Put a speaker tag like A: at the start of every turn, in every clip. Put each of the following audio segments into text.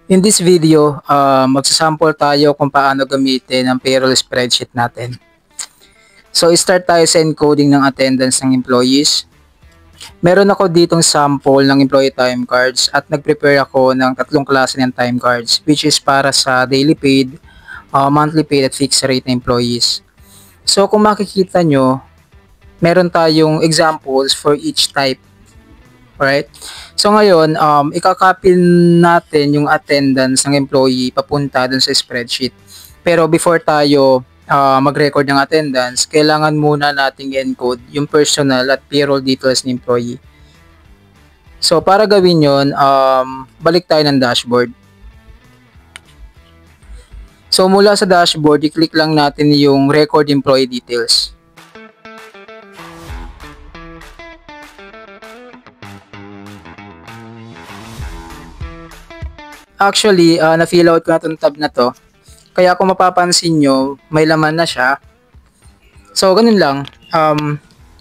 A: In this video, magsasample tayo kung paano gamitin ang payroll spreadsheet natin. So, start tayo sa encoding ng attendance ng employees. Meron ako ditong sample ng employee time cards at nag-prepare ako ng tatlong klase ng time cards which is para sa daily paid, monthly paid at fixed rate na employees. So, kung makikita nyo, meron tayong examples for each type. Alright? So ngayon, ikakopy natin yung attendance ng employee papunta dun sa spreadsheet. Pero before tayo mag-record ng attendance, kailangan muna nating encode yung personal at payroll details ng employee. So para gawin yon, balik tayo ng dashboard. So mula sa dashboard, i-click lang natin yung record employee details. Actually, na-fill out ko na itong tab na to. Kaya kung mapapansin nyo, may laman na siya. So, ganun lang.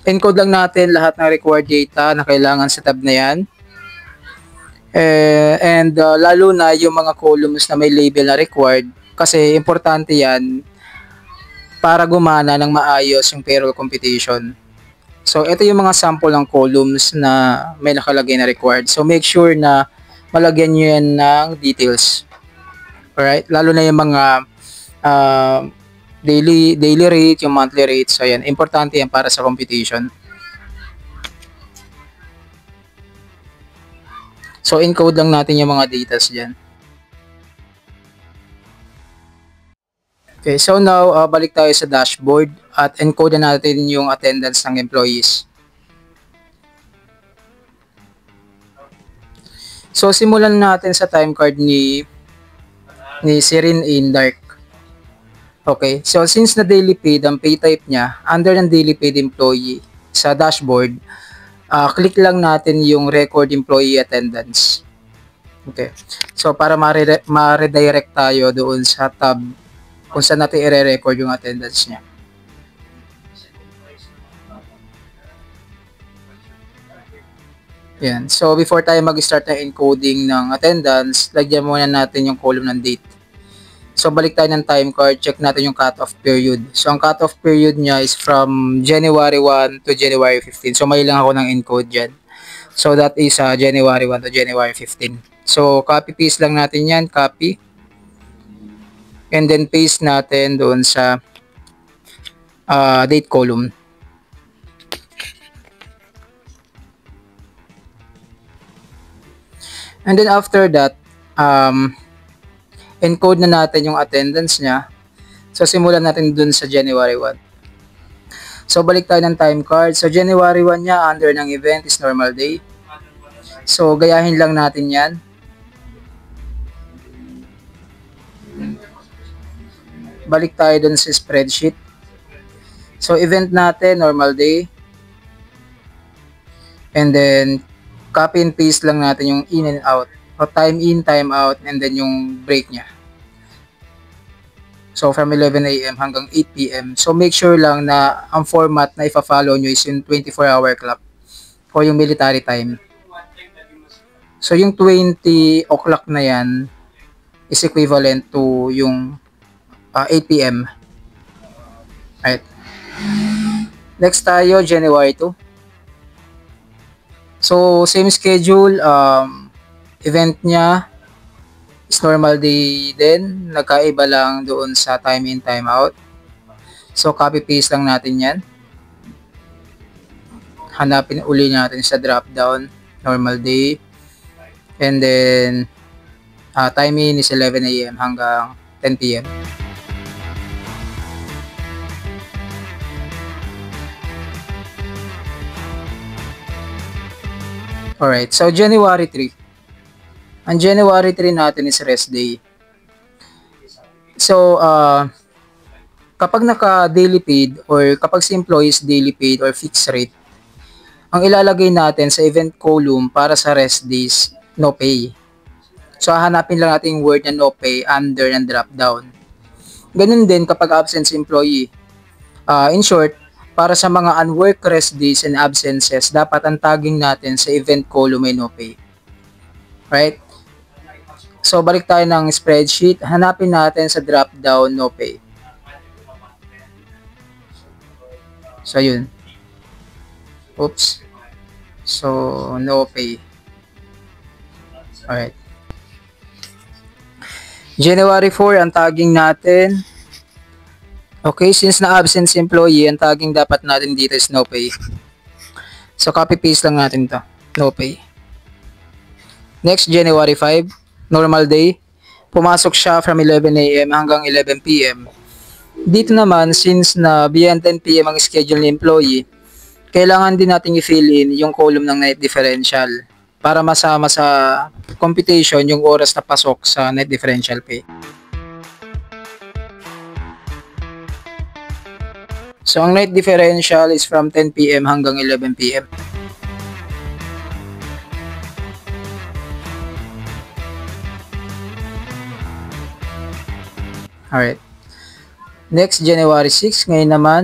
A: Encode lang natin lahat ng required data na kailangan sa tab na yan. And lalo na yung mga columns na may label na required. Kasi importante yan para gumana ng maayos yung payroll computation. So, ito yung mga sample ng columns na may nakalagay na required. So, make sure na malagyan nyo yan ng details. Alright? Lalo na yung mga daily rate, yung monthly rate. So, yan. Importante yan para sa computation. So, encode lang natin yung mga datas dyan. Okay, so now, balik tayo sa dashboard at encode na natin yung attendance ng employees. So, simulan natin sa time card ni Sirin Indark. Okay, so since na daily paid ang pay type niya, under ng daily paid employee sa dashboard, click lang natin yung record employee attendance. Okay, so para ma-redirect tayo doon sa tab kung saan natin i-record yung attendance niya. Yan. So, before tayo mag-start ng encoding ng attendance, lagyan muna natin yung column ng date. So, balik tayo ng time card, check natin yung cut-off period. So, ang cut-off period niya is from January 1 to January 15. So, may lang ako ng encode dyan. So, that is January 1 to January 15. So, copy-paste lang natin yan, copy. And then, paste natin doon sa date column. And then after that, encode na natin yung attendance niya. So, simulan natin dun sa January 1. So, balik tayo ng time card. So, January 1 niya, under ng event is normal day. So, gayahin lang natin yan. Balik tayo dun sa spreadsheet. So, event natin, normal day. And then, copy and paste lang natin yung in and out. O time in, time out, and then yung break niya. So, from 11 AM hanggang 8 PM. So, make sure lang na ang format na ipa-follow nyo is yung 24-hour clock o yung military time. So, yung 20 o'clock na yan is equivalent to yung 8 PM. Right. Next tayo, January 2. So, same schedule, event niya is normal day din. Nagkaiba lang doon sa time in, time out. So, copy-paste lang natin yan. Hanapin uli natin sa drop-down, normal day. And then, time in is 11 AM hanggang 10 PM. Alright, so January 3. Ang January 3 natin is rest day. So, kapag naka-daily paid or kapag si employee is daily paid or fixed rate, ang ilalagay natin sa event column para sa rest days, no pay. So, hahanapin lang natin yung word na no pay under ng drop down. Ganun din kapag absent si employee. In short, para sa mga unworked rest days and absences, dapat ang tagging natin sa event column ay no pay. Right? So, balik tayo ng spreadsheet. Hanapin natin sa drop down, no pay. So, yun. Oops. So, no pay. Alright. January 4, ang tagging natin. Okay, since na-absent si employee, ang tagging dapat natin dito is no pay. So, copy-paste lang natin to. No pay. Next, January 5, normal day. Pumasok siya from 11 a.m. hanggang 11 p.m. Dito naman, since na beyond 10 p.m. ang schedule ni employee, kailangan din natin i-fill in yung column ng night differential para masama sa computation yung oras na pasok sa night differential pay. So, ang night differential is from 10 p.m. hanggang 11 p.m. Alright. Next, January 6. Ngayon naman,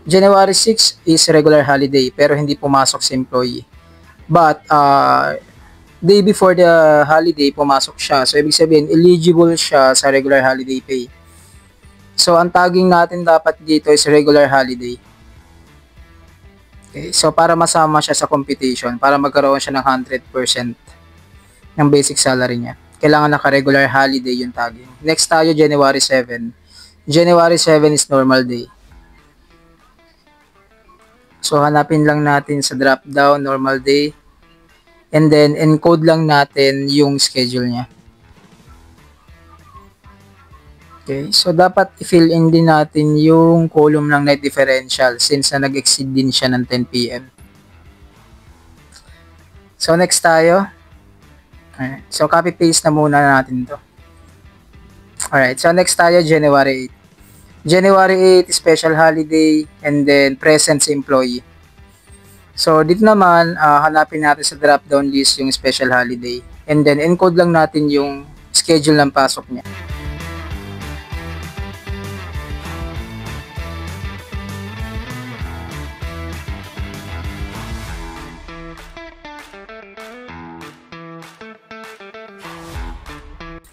A: January 6 is regular holiday pero hindi pumasok si employee. But, day before the holiday, pumasok siya. So, ibig sabihin, eligible siya sa regular holiday pay. So, ang tagging natin dapat dito is regular holiday. Okay, so, para masama siya sa computation, para magkaroon siya ng 100% ng basic salary niya, kailangan naka-regular holiday yung tagging. Next tayo, January 7. January 7 is normal day. So, hanapin lang natin sa drop down, normal day. And then, encode lang natin yung schedule niya. Okay, so dapat i-fill in din natin yung column ng night differential since na nag-exceed din siya ng 10 p.m. So, next tayo. Alright, so copy-paste na muna natin to. Alright, so next tayo, January 8. January 8, special holiday, and then present si employee. So, dito naman, hanapin natin sa drop-down list yung special holiday. And then, encode lang natin yung schedule ng pasok niya.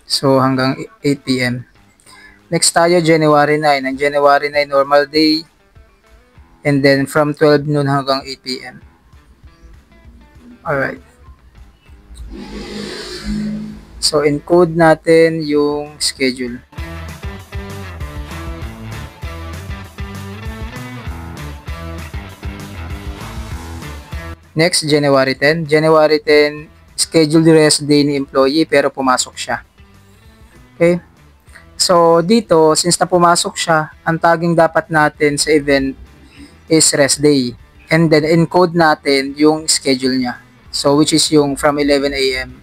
A: So, hanggang 8 p.m. Next tayo, January 9. Ang January 9, normal day. And then, from 12 noon hanggang 8 p.m. Alright. So, encode natin yung schedule. Next, January 10. January 10, scheduled rest day ni employee pero pumasok siya. Okay? So, dito, since na pumasok siya, ang tagging dapat natin sa event is rest day. And then, encode natin yung schedule niya. So, which is yung from 11 a.m.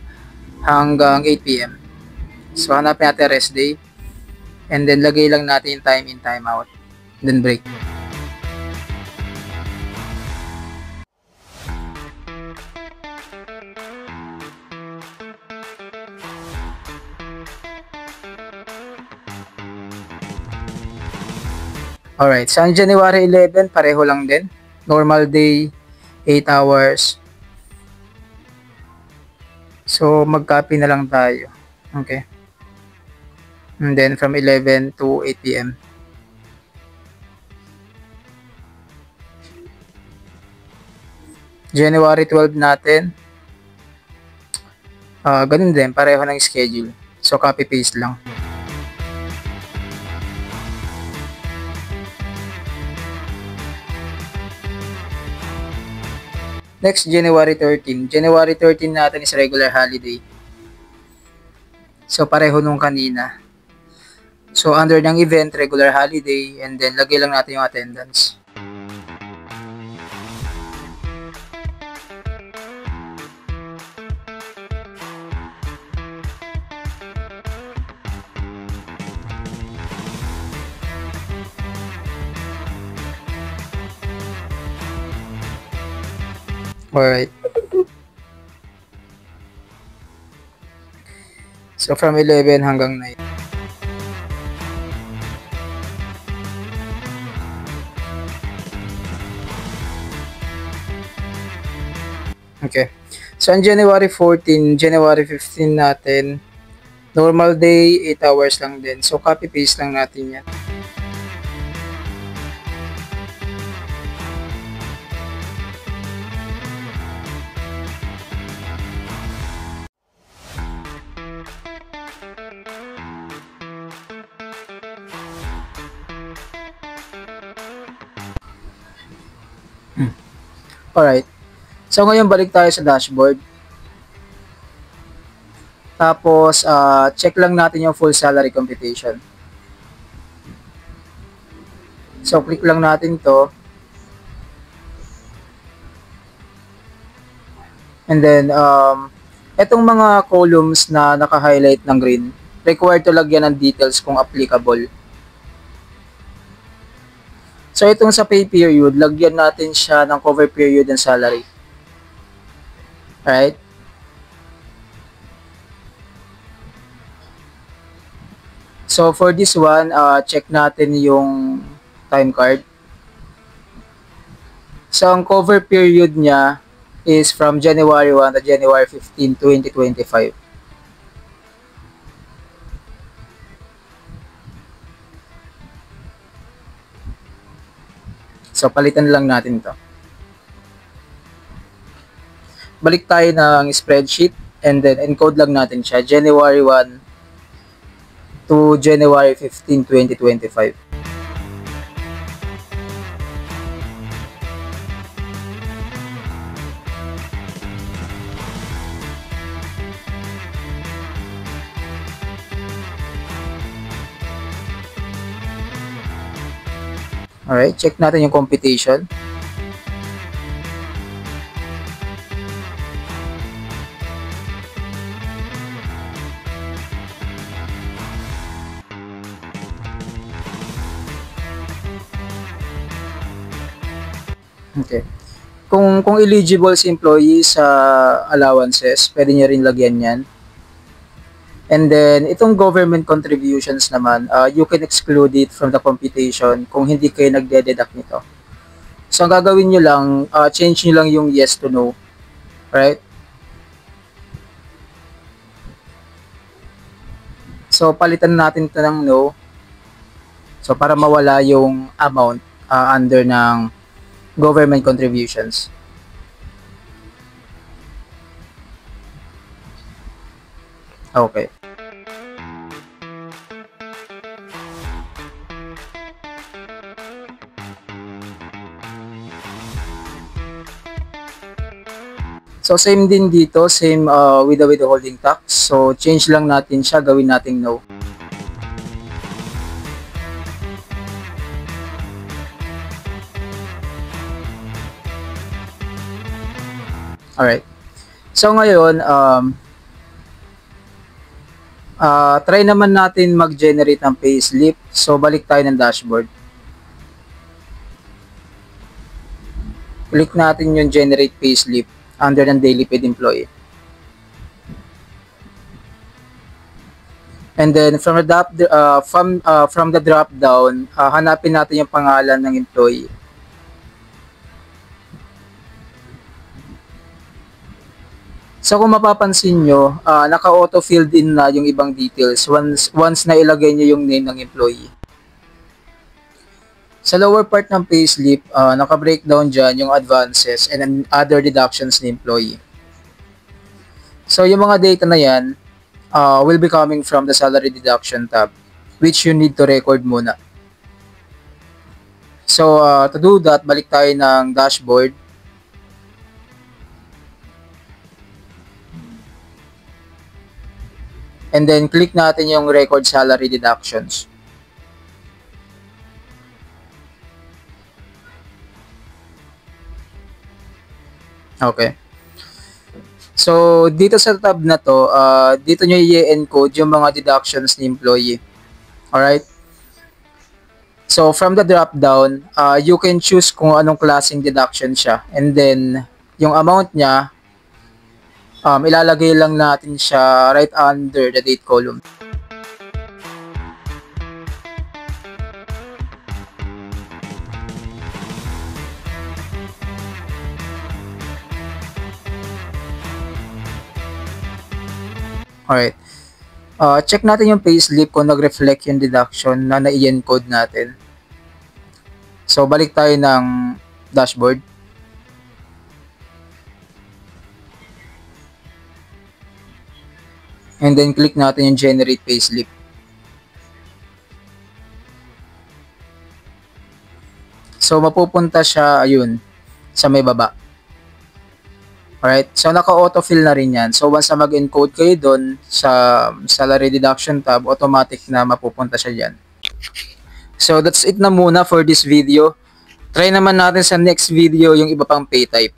A: hanggang 8 p.m. So, hanapin natin rest day. And then, lagay lang natin yung time in, time out. Then, break. Alright, so ang January 11, pareho lang din. Normal day, 8 hours. So, mag-copy na lang tayo. Okay. And then, from 11 to 8 p.m. January 12 natin. Ganun din, pareho ng schedule. So, copy-paste lang. Next, January 13. January 13 natin is regular holiday. So, pareho nung kanina. So, under ng event, regular holiday, and then lagay lang natin yung attendance. Alright. So, from 11 hanggang 9. Okay. So, on January 14, January 15 natin, normal day, 8 hours lang din. So, copy-paste lang natin yan. Alright. So, ngayon balik tayo sa dashboard. Tapos, check lang natin yung full salary computation. So, click lang natin to. And then, etong mga columns na naka-highlight ng green, required to lagyan ng details kung applicable. So, itong sa pay period, lagyan natin siya ng cover period and salary. Alright? So, for this one, check natin yung time card. So, ang cover period niya is from January 1 to January 15, 2025. So, palitan lang natin to. Balik tayo ng spreadsheet and then encode lang natin siya. January 1 to January 15, 2025. Alright, check natin yung computation. Okay. Kung eligible si employee sa allowances, pwede niya rin lagyan yan. And then, itong government contributions naman, you can exclude it from the computation kung hindi kayo nagde-deduct nito. So, ang gagawin nyo lang, change nyo lang yung yes to no. Right? So, palitan natin ito ng no. So, para mawala yung amount under ng government contributions. Okay. So, same din dito, same with the withholding tax. So, change lang natin siya, gawin nating no. Alright. So, ngayon, try naman natin mag-generate ng payslip. So, balik tayo ng dashboard. Click natin yung generate payslip under ng daily paid employee. And then from the drop down, hanapin natin yung pangalan ng employee. So kung mapapansin nyo, naka-auto filled in na yung ibang details once na ilagay nyo yung name ng employee. Sa lower part ng payslip, naka-breakdown dyan yung advances and other deductions ni employee. So yung mga data na yan will be coming from the salary deduction tab, which you need to record muna. So to do that, balik tayo ng dashboard. And then click natin yung record salary deductions. Okay. So, dito sa tab na to, dito nyo i-encode yung mga deductions ni employee. Alright? So, from the drop down, you can choose kung anong klaseng deduction siya. And then, yung amount niya, ilalagay lang natin siya right under the date column. Alright. Check natin yung payslip kung nag-reflect yung deduction na na-encode natin. So, balik tayo ng dashboard. And then, click natin yung generate payslip. So, mapupunta siya, ayun, sa may baba. Alright, so naka-autofill na rin yan. So once na mag-encode kayo doon sa salary deduction tab, automatic na mapupunta siya dyan. So that's it na muna for this video. Try naman natin sa next video yung iba pang pay type.